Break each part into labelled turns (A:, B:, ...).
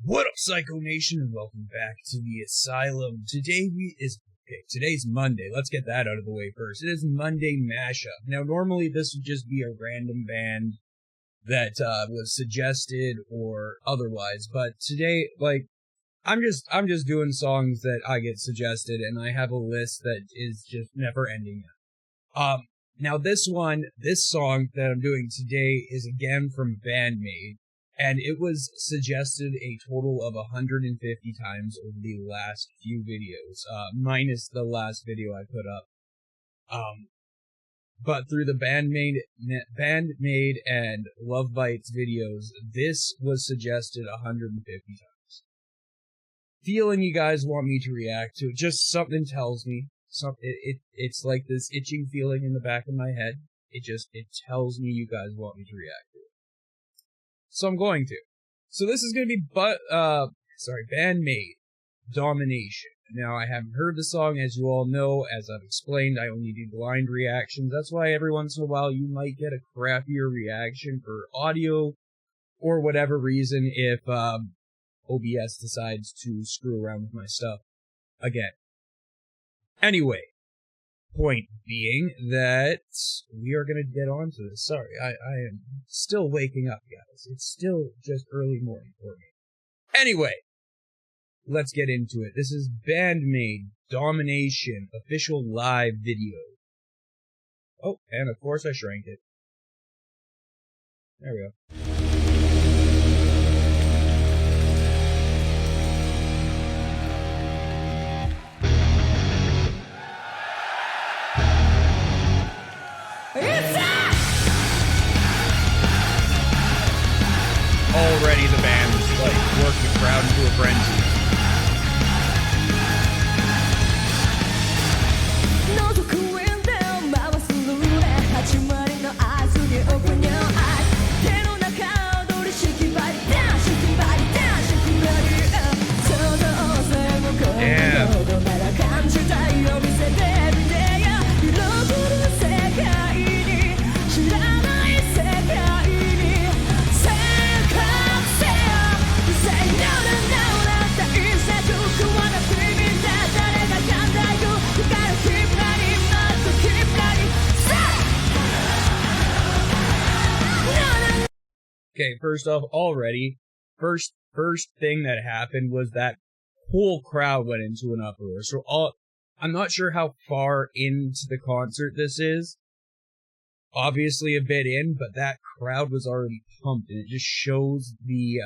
A: What up, Sycho Nation, and welcome back to the Asylum. Today's Monday. Let's get that out of the way first. It is Monday Mashup. Now, normally this would just be a random band that was suggested or otherwise, but today, I'm just doing songs that I get suggested, and I have a list that is just never ending. Now this song that I'm doing today is again from Band-Maid. And it was suggested a total of 150 times over the last few videos, minus the last video I put up. But through the Band-Maid and Love Bites videos, this was suggested 150 times. Feeling you guys want me to react to it, just something tells me. It's like this itching feeling in the back of my head. It tells me you guys want me to react to it. So I'm going to. So this is going to be Band-Maid Domination. Now, I haven't heard the song, as you all know. As I've explained, I only do blind reactions. That's why every once in a while you might get a crappier reaction for audio or whatever reason if OBS decides to screw around with my stuff again. Anyway. Point being that we are going to get on to this. Sorry, I am still waking up, guys. It's still just early morning for me. Anyway, let's get into it. This is Band-Maid Domination official live video. Oh, and of course I shrank it. There we go. Already the band's worked the crowd into a frenzy. Okay, first off, first thing that happened was that whole crowd went into an uproar. So I'm not sure how far into the concert this is. Obviously a bit in, but that crowd was already pumped, and it just shows the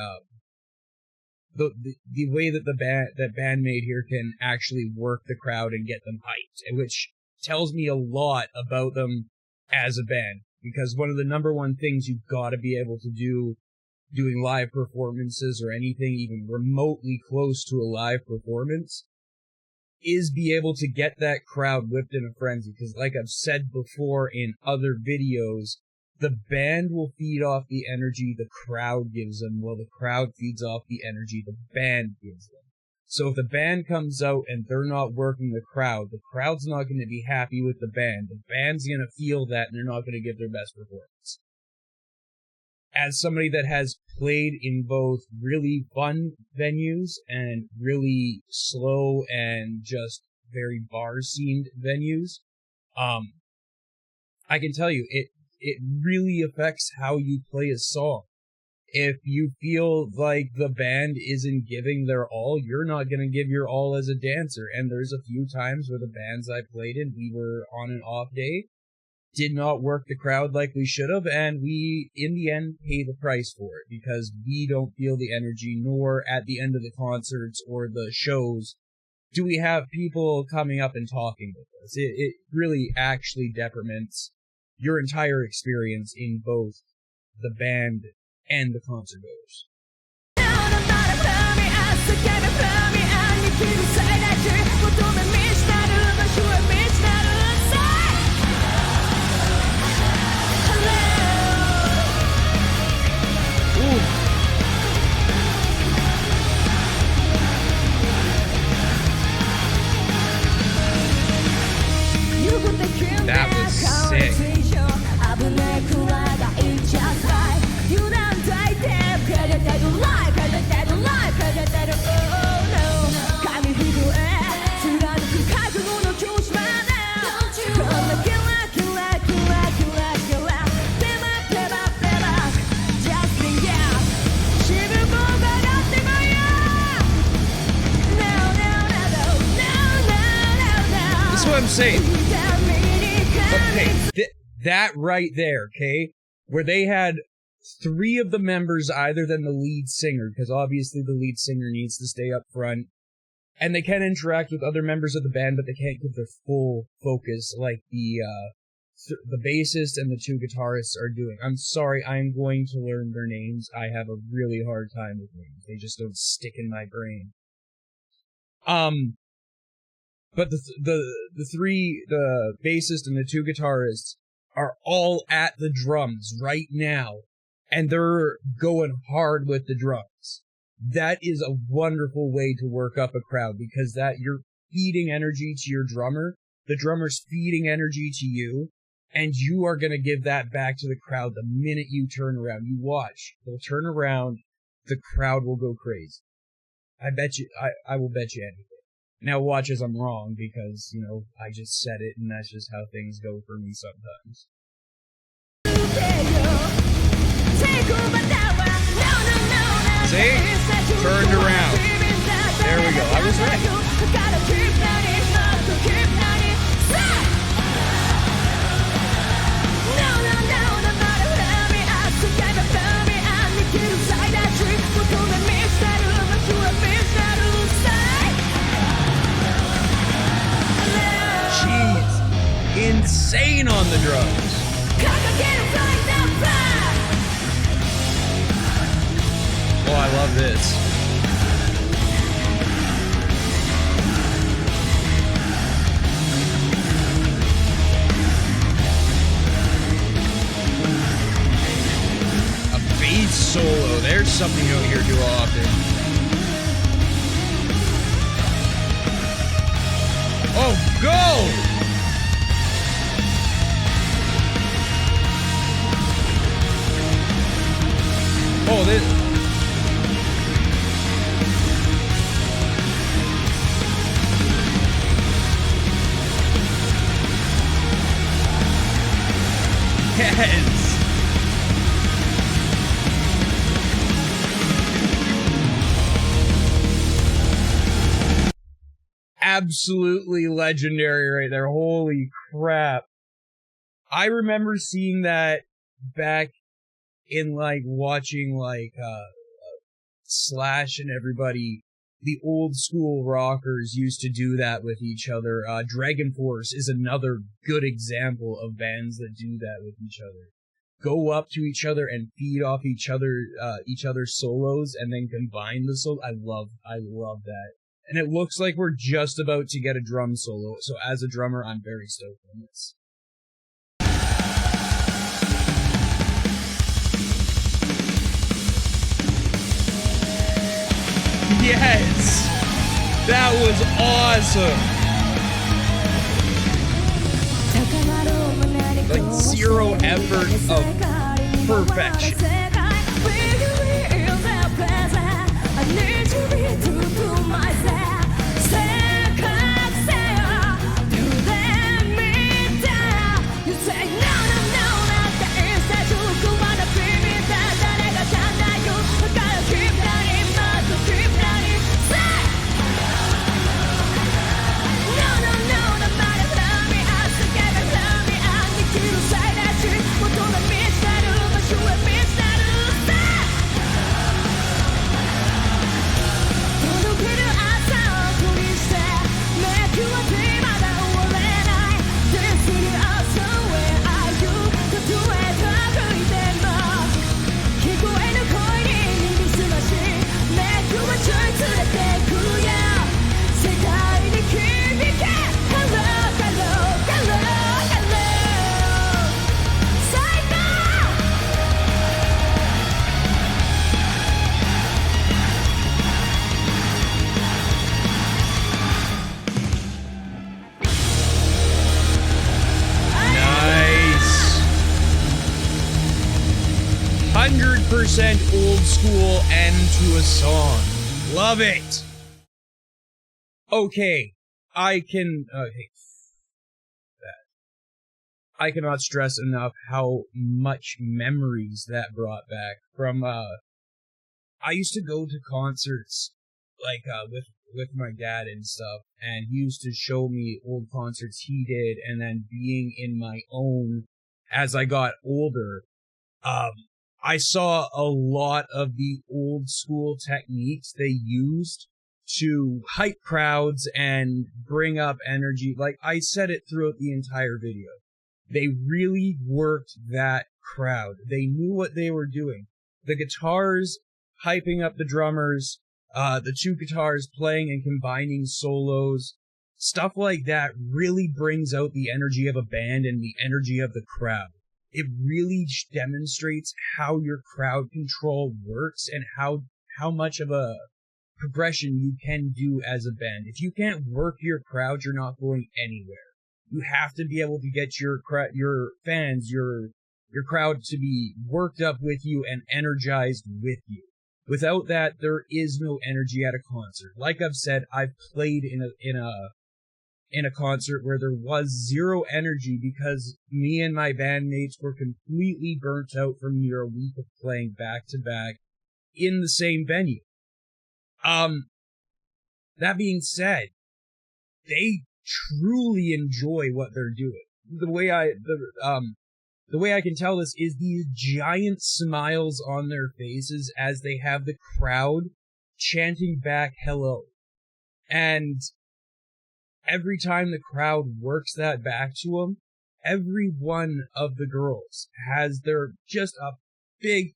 A: way that Band-Maid here can actually work the crowd and get them hyped, which tells me a lot about them as a band. Because one of the number one things you've got to be able to do doing live performances or anything even remotely close to a live performance is be able to get that crowd whipped in a frenzy. Because like I've said before in other videos, the band will feed off the energy the crowd gives them, while the crowd feeds off the energy the band gives them. So if the band comes out and they're not working the crowd's not going to be happy with the band. The band's going to feel that, and they're not going to give their best performance. As somebody that has played in both really fun venues and really slow and just very bar-scened venues, I can tell you, it really affects how you play a song. If you feel like the band isn't giving their all, you're not going to give your all as a dancer. And there's a few times where the bands I played in, we were on an off day, did not work the crowd like we should have, and we, in the end, pay the price for it, because we don't feel the energy, nor at the end of the concerts or the shows do we have people coming up and talking with us. It really actually detriments your entire experience in both the band and the concert goers. That was sick. saying. Okay, that right there, okay, where they had 3 of the members other than the lead singer, because obviously the lead singer needs to stay up front, and they can interact with other members of the band, but they can't give their full focus like the bassist and the 2 guitarists are doing. I'm sorry, I'm going to learn their names. I have a really hard time with names. They just don't stick in my brain. But the bassist and the 2 guitarists are all at the drums right now, and they're going hard with the drums. That is a wonderful way to work up a crowd, because that you're feeding energy to your drummer, the drummer's feeding energy to you, and you are going to give that back to the crowd the minute you turn around. You watch. They'll turn around, the crowd will go crazy. I bet you, I will bet you anything. Now watch as I'm wrong, because, you know, I just said it, and that's just how things go for me sometimes. See? Turned around. There we go. I was right. Jeez. Insane on the drums. Oh, I love this. A bass solo. There's something you don't hear too often. Oh, go! Oh, this... Yes! Absolutely legendary right there. Holy crap. I remember seeing that back in, like, watching, like, Slash and everybody. The old school rockers used to do that with each other. Dragon Force is another good example of bands that do that with each other. Go up to each other and feed off each other's solos, and then combine the solo. I love that. And it looks like we're just about to get a drum solo. So as a drummer, I'm very stoked on this. Yes! That was awesome! Like, 0 effort of perfection. Old school end to a song. Love it. Okay, I cannot stress enough how much memories that brought back from I used to go to concerts like with with my dad and stuff, and he used to show me old concerts he did, and then being in my own as I got older, I saw a lot of the old school techniques they used to hype crowds and bring up energy. Like I said it throughout the entire video. They really worked that crowd. They knew what they were doing. The guitars hyping up the drummers, the two guitars playing and combining solos, stuff like that really brings out the energy of a band and the energy of the crowd. It really demonstrates how your crowd control works and how much of a progression you can do as a band. If you can't work your crowd, you're not going anywhere. You have to be able to get your fans, your crowd to be worked up with you and energized with you. Without that, there is no energy at a concert. Like I've said, I've played in a concert where there was zero energy because me and my bandmates were completely burnt out from near a week of playing back to back in the same venue. That being said, they truly enjoy what they're doing. The way I can tell this is these giant smiles on their faces as they have the crowd chanting back hello. And every time the crowd works that back to them, every one of the girls has their just a big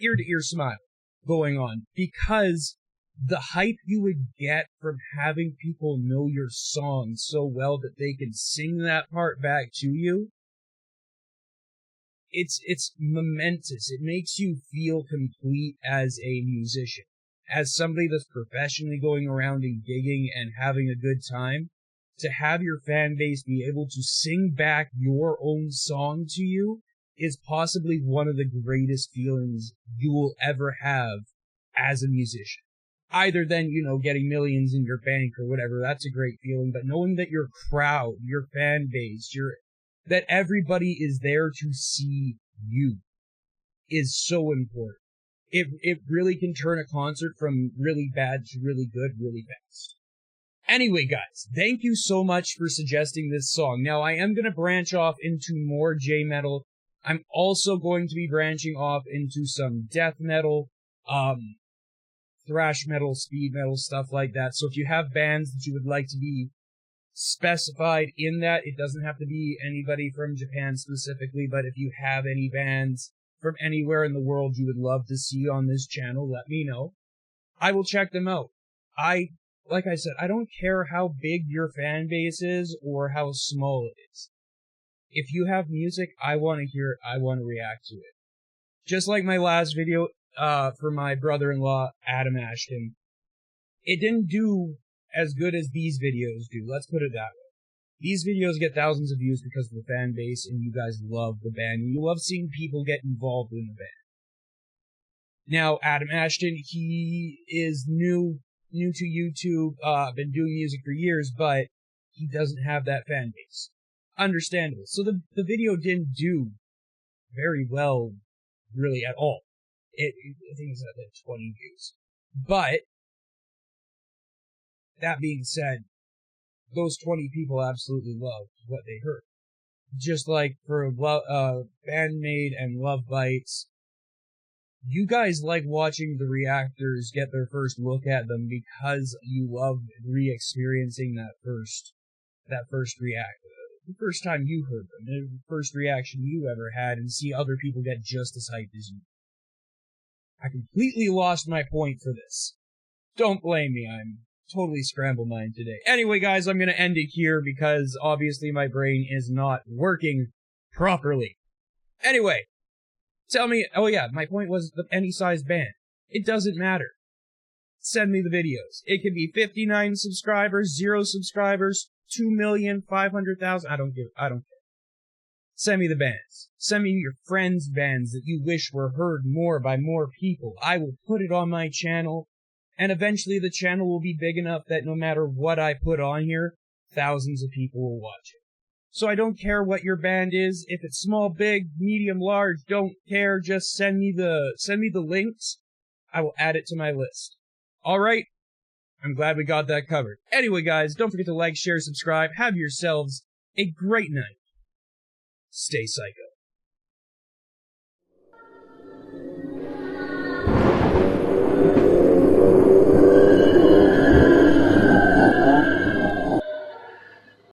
A: ear-to-ear smile going on, because the hype you would get from having people know your song so well that they can sing that part back to you, it's momentous. It makes you feel complete as a musician. As somebody that's professionally going around and gigging and having a good time, to have your fan base be able to sing back your own song to you is possibly one of the greatest feelings you will ever have as a musician. Either then, getting millions in your bank or whatever, that's a great feeling, but knowing that your crowd, your fan base, that everybody is there to see you is so important. It really can turn a concert from really bad to really good really fast. Anyway, guys, thank you so much for suggesting this song. Now, I am going to branch off into more J-metal. I'm also going to be branching off into some death metal, thrash metal, speed metal, stuff like that. So if you have bands that you would like to be specified in that, it doesn't have to be anybody from Japan specifically, but if you have any bands from anywhere in the world you would love to see on this channel, let me know. I will check them out. Like I said, I don't care how big your fan base is or how small it is. If you have music, I want to hear it. I want to react to it. Just like my last video for my brother-in-law, Adam Ashton. It didn't do as good as these videos do. Let's put it that way. These videos get thousands of views because of the fan base, and you guys love the band. You love seeing people get involved in the band. Now, Adam Ashton, he is new to YouTube, been doing music for years, but he doesn't have that fan base. Understandable. So the video didn't do very well, really, at all. I think it's at 20 views. But, that being said, those 20 people absolutely loved what they heard. Just like for Band-Maid and Love Bites, you guys like watching the reactors get their first look at them because you love re-experiencing that first react. The first time you heard them, the first reaction you ever had, and see other people get just as hyped as you. I completely lost my point for this. Don't blame me, I'm totally scrambled mind today. Anyway, guys, I'm going to end it here because obviously my brain is not working properly. Anyway, tell me, oh yeah, my point was any size band. It doesn't matter. Send me the videos. It could be 59 subscribers, 0 subscribers, 2,500,000. I don't care. Send me the bands. Send me your friends' bands that you wish were heard more by more people. I will put it on my channel. And eventually the channel will be big enough that no matter what I put on here, thousands of people will watch it. So I don't care what your band is. If it's small, big, medium, large, don't care. Just send me the links. I will add it to my list. All right. I'm glad we got that covered. Anyway, guys, don't forget to like, share, subscribe. Have yourselves a great night. Stay psycho.